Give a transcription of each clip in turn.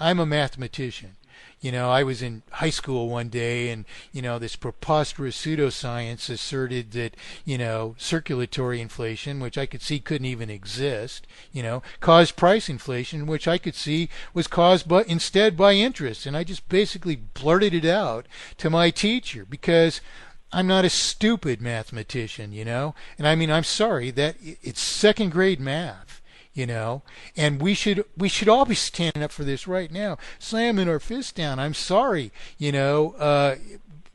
I'm a mathematician. I was in high school one day, and this preposterous pseudoscience asserted that circulatory inflation, which I could see couldn't even exist, caused price inflation, which I could see was caused instead by interest. And I just basically blurted it out to my teacher because I'm not a stupid mathematician, And I mean, I'm sorry that it's second grade math. And we should all be standing up for this right now, slamming our fists down. I'm sorry,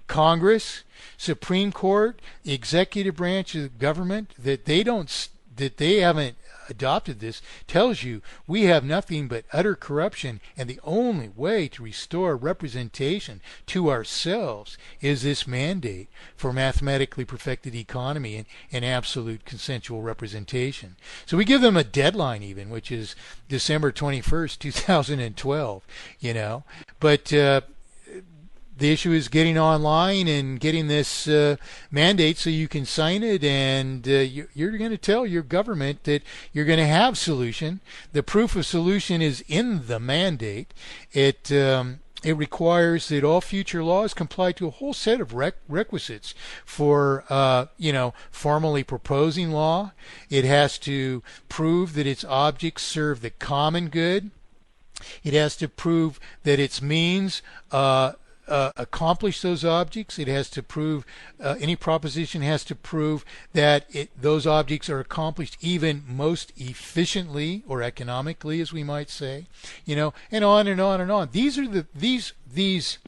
Congress, Supreme Court, the executive branch of the government, that they haven't adopted this, tells you we have nothing but utter corruption, and the only way to restore representation to ourselves is this mandate for mathematically perfected economy and absolute consensual representation. So we give them a deadline even, which is December 21st, 2012, but the issue is getting online and getting this mandate so you can sign it, and you're going to tell your government that you're going to have solution. The proof of solution is in the mandate. It requires that all future laws comply to a whole set of requisites for formally proposing law. It has to prove that its objects serve the common good. It has to prove that its means accomplish those objects. It has to prove, any proposition has to prove that those objects are accomplished even most efficiently or economically, as we might say, and on and on and on. These are these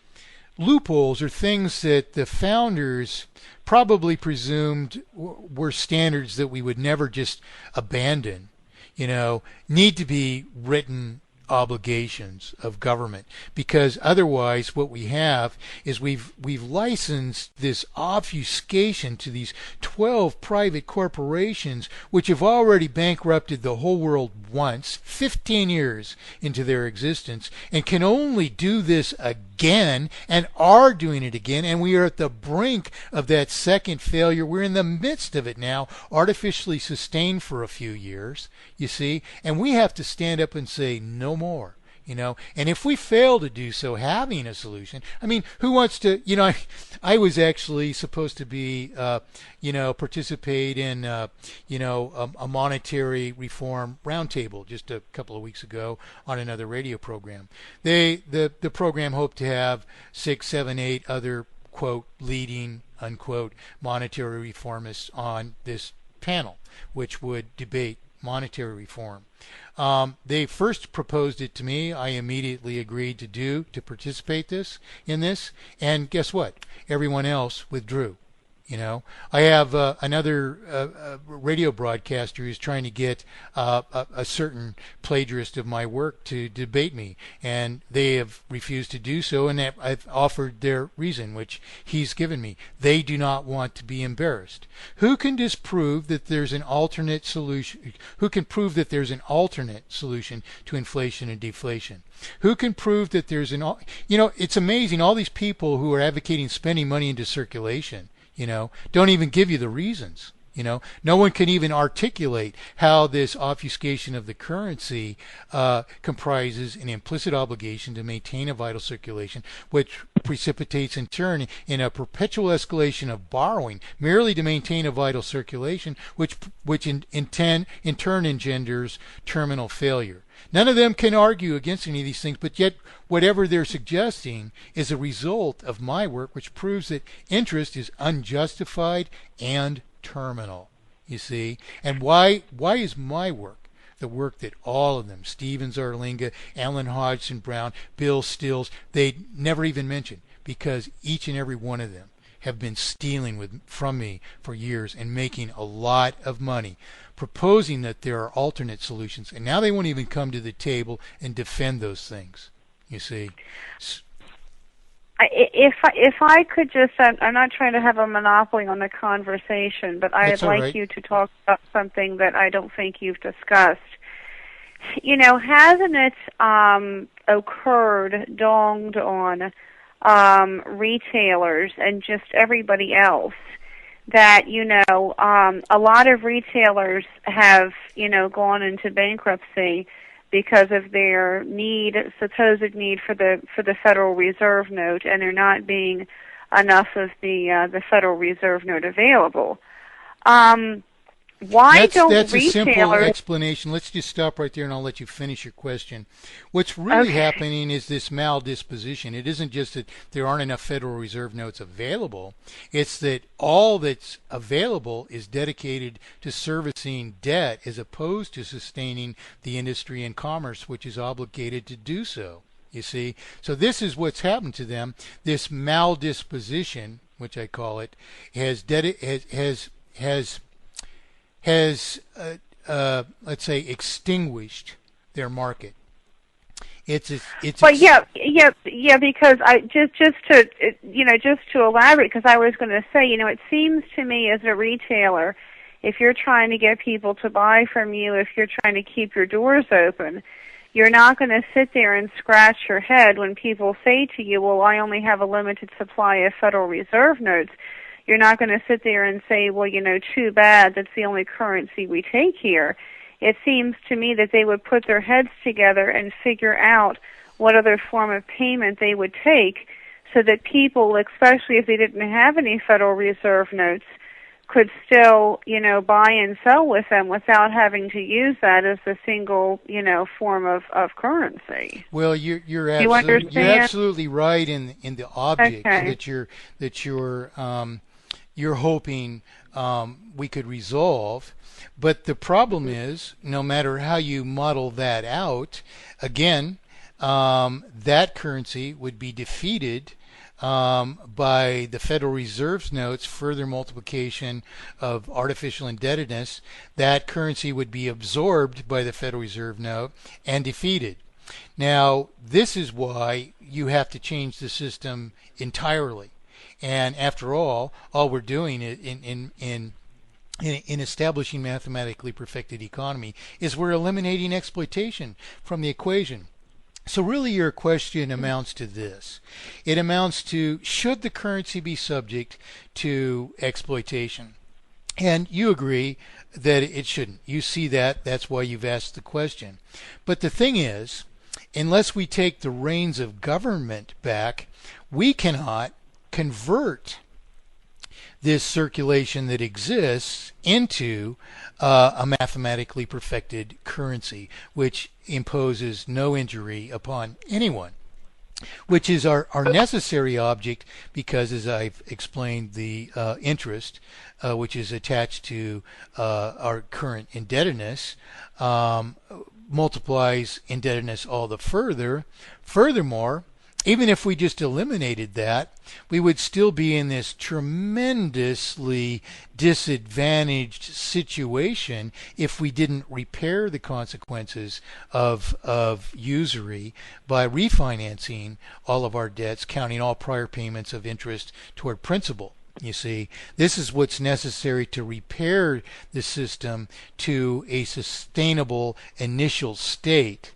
loopholes are things that the founders probably presumed were standards that we would never just abandon, need to be written obligations of government, because otherwise what we have is we've licensed this obfuscation to these 12 private corporations which have already bankrupted the whole world once, 15 years into their existence, and can only do this again, and are doing it again, and we are at the brink of that second failure. We're in the midst of it now, artificially sustained for a few years, you see, and we have to stand up and say no more. And if we fail to do so, having a solution, I mean, who wants to, I was actually supposed to be, participate in, a monetary reform roundtable just a couple of weeks ago on another radio program. The program hoped to have 6, 7, 8 other, quote, leading, unquote, monetary reformists on this panel, which would debate monetary reform. They first proposed it to me. I immediately agreed to participate in this, and guess what? Everyone else withdrew. I have another radio broadcaster who's trying to get a certain plagiarist of my work to debate me, and they have refused to do so, and I've offered their reason, which he's given me. They do not want to be embarrassed. Who can disprove that there's an alternate solution? Who can prove that there's an alternate solution to inflation and deflation? Who can prove that there's it's amazing, all these people who are advocating spending money into circulation, don't even give you the reasons. No one can even articulate how this obfuscation of the currency comprises an implicit obligation to maintain a vital circulation, which precipitates in turn in a perpetual escalation of borrowing merely to maintain a vital circulation, which in turn engenders terminal failure. None of them can argue against any of these things, but yet whatever they're suggesting is a result of my work, which proves that interest is unjustified and terminal, you see. And why is my work the work that all of them, Stevens Arlinga, Alan Hodgson Brown, Bill Stills, they never even mention? Because each and every one of them have been stealing from me for years and making a lot of money, proposing that there are alternate solutions, and now they won't even come to the table and defend those things, you see. If I could just, I'm not trying to have a monopoly on the conversation, but I'd like you to talk about something that I don't think you've discussed. Hasn't it dawned on retailers and just everybody else that, a lot of retailers have, gone into bankruptcy because of their supposed need for the Federal Reserve note, and there not being enough of the Federal Reserve note available. That's a simple explanation. Let's just stop right there, and I'll let you finish your question. What's really happening is this maladisposition. It isn't just that there aren't enough Federal Reserve notes available. It's that all that's available is dedicated to servicing debt as opposed to sustaining the industry and commerce, which is obligated to do so. You see? So this is what's happened to them. This maladisposition, which I call it, has let's say, extinguished their market. Because I just to elaborate, because I was going to say, it seems to me as a retailer, if you're trying to get people to buy from you, if you're trying to keep your doors open, you're not going to sit there and scratch your head when people say to you, well, I only have a limited supply of Federal Reserve notes. You're not going to sit there and say, well, too bad, that's the only currency we take here. It seems to me that they would put their heads together and figure out what other form of payment they would take so that people, especially if they didn't have any Federal Reserve notes, could still, buy and sell with them without having to use that as a single, form of currency. Well, you're absolutely right in the object that you're hoping we could resolve. But the problem is, no matter how you model that out, again, that currency would be defeated by the Federal Reserve's notes, further multiplication of artificial indebtedness. That currency would be absorbed by the Federal Reserve note and defeated. Now, this is why you have to change the system entirely. And after all we're doing in establishing mathematically perfected economy is we're eliminating exploitation from the equation. So really your question amounts to this. It amounts to, should the currency be subject to exploitation? And you agree that it shouldn't. You see that. That's why you've asked the question. But the thing is, unless we take the reins of government back, we cannot convert this circulation that exists into a mathematically perfected currency, which imposes no injury upon anyone, which is our necessary object, because, as I've explained, the interest, which is attached to our current indebtedness, multiplies indebtedness all the further. Furthermore, even if we just eliminated that, we would still be in this tremendously disadvantaged situation if we didn't repair the consequences of usury by refinancing all of our debts, counting all prior payments of interest toward principal. You see, this is what's necessary to repair the system to a sustainable initial state,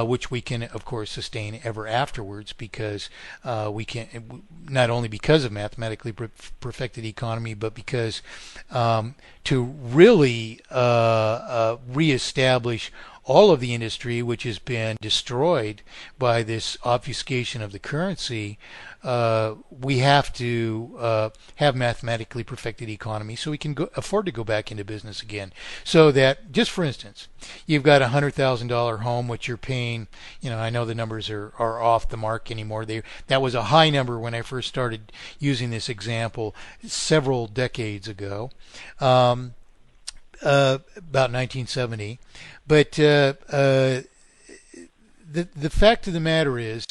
which we can, of course, sustain ever afterwards, because we can, not only because of mathematically perfected economy, but because to really reestablish all of the industry, which has been destroyed by this obfuscation of the currency, we have to have mathematically perfected economy so we can afford to go back into business again. So that, just for instance, you've got a $100,000 home which you're paying, I know the numbers are off the mark anymore. That was a high number when I first started using this example several decades ago, about 1970. But the fact of the matter is,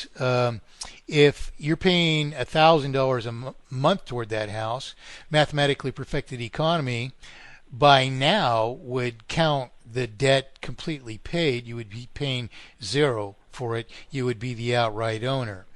if you're paying $1,000 a month toward that house, mathematically perfected economy by now would count the debt completely paid. You would be paying zero for it, you would be the outright owner.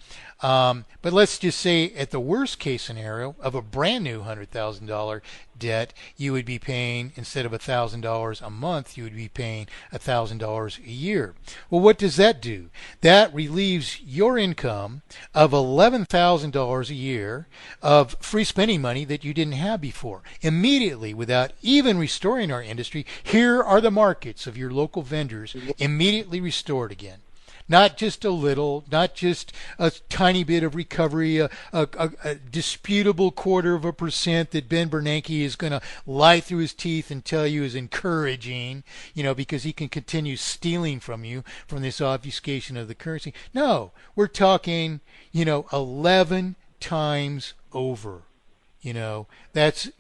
But let's just say at the worst case scenario of a brand new $100,000 debt, you would be paying, instead of $1,000 a month, you would be paying $1,000 a year. Well, what does that do? That relieves your income of $11,000 a year of free spending money that you didn't have before. Immediately, without even restoring our industry, here are the markets of your local vendors immediately restored again. Not just a little, not just a tiny bit of recovery, a disputable 1/4% that Ben Bernanke is going to lie through his teeth and tell you is encouraging, because he can continue stealing from you from this obfuscation of the currency. No, we're talking, 11 times over. That's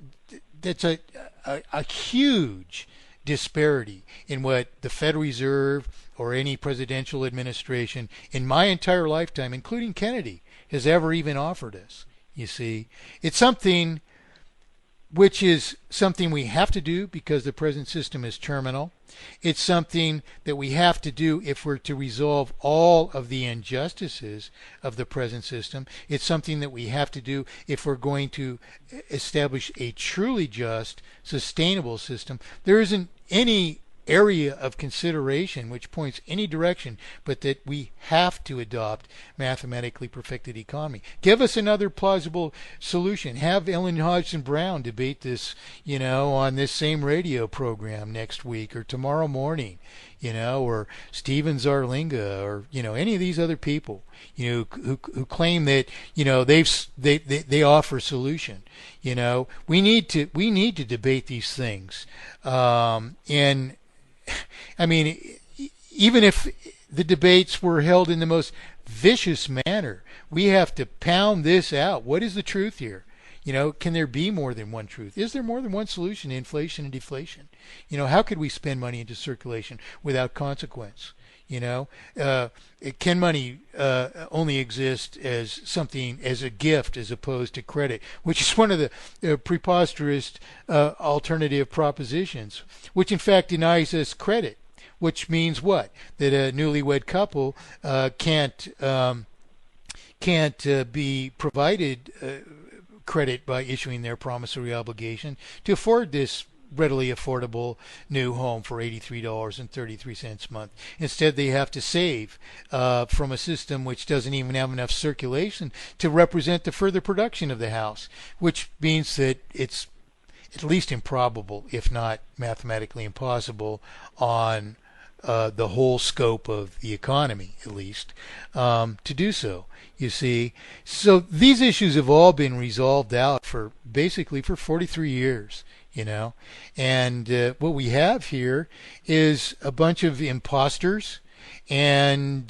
a huge disparity in what the Federal Reserve or any presidential administration in my entire lifetime, including Kennedy, has ever even offered us. You see, it's something which is something we have to do because the present system is terminal. It's something that we have to do if we're to resolve all of the injustices of the present system. It's something that we have to do if we're going to establish a truly just, sustainable system. There isn't any area of consideration which points any direction but that we have to adopt mathematically perfected economy. Give us another plausible solution. Have Ellen Hodgson Brown debate this, on this same radio program next week or tomorrow morning, or Steven Zarlinga or, any of these other people, who claim that, they offer solution. We need to debate these things. Even if the debates were held in the most vicious manner, we have to pound this out. What is the truth here? Can there be more than one truth? Is there more than one solution to inflation and deflation? How could we spend money into circulation without consequence? Can money only exist as something, as a gift as opposed to credit, which is one of the preposterous alternative propositions, which in fact denies us credit, which means what? That a newlywed couple can't be provided credit by issuing their promissory obligation to afford this readily affordable new home for $83.33 a month. Instead, they have to save from a system which doesn't even have enough circulation to represent the further production of the house, which means that it's at least improbable, if not mathematically impossible, on the whole scope of the economy, at least, to do so. You see, so these issues have all been resolved out for basically for 43 years. And what we have here is a bunch of imposters and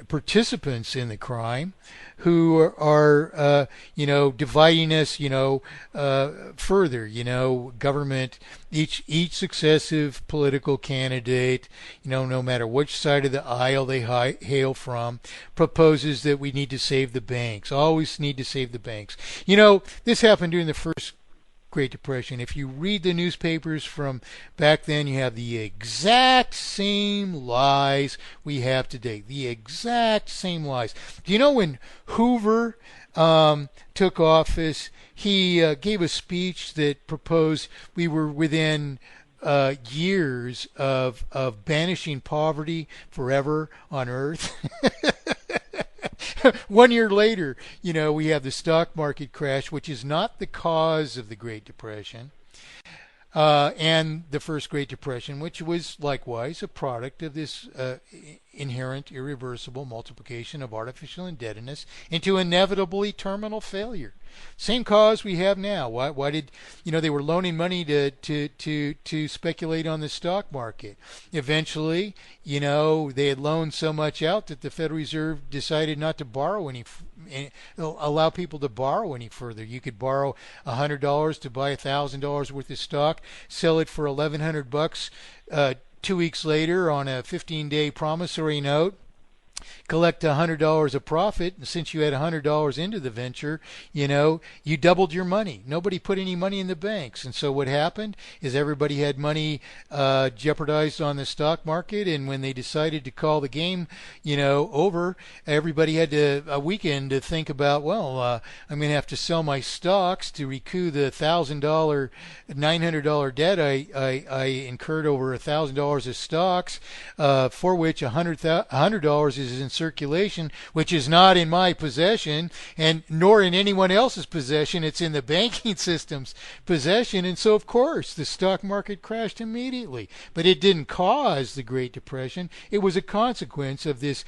participants in the crime who are dividing us further. Government, each successive political candidate, no matter which side of the aisle they hail from, proposes that we need to save the banks, always need to save the banks. This happened during the first Great Depression. If you read the newspapers from back then, you have the exact same lies we have today. The exact same lies. Do you know when Hoover took office, he gave a speech that proposed we were within years of banishing poverty forever on Earth? 1 year later, we have the stock market crash, which is not the cause of the Great Depression, and the first Great Depression, which was likewise a product of this inherent, irreversible multiplication of artificial indebtedness into inevitably terminal failure. Same cause we have now. Why did they were loaning money to speculate on the stock market? Eventually, they had loaned so much out that the Federal Reserve decided not to borrow allow people to borrow any further. You could borrow $100 to buy $1,000 worth of stock, sell it for $1,100 2 weeks later on a 15-day promissory note, collect $100 of profit, and since you had $100 into the venture, you doubled your money. Nobody put any money in the banks, and so what happened is everybody had money jeopardized on the stock market, and when they decided to call the game, over, everybody had a weekend to think about, well, I'm going to have to sell my stocks to recoup the $1,000, $900 debt I incurred over $1,000 of stocks, for which $100 is in circulation, which is not in my possession and nor in anyone else's possession. It's in the banking system's possession. And so, of course, the stock market crashed immediately. But it didn't cause the Great Depression. It was a consequence of this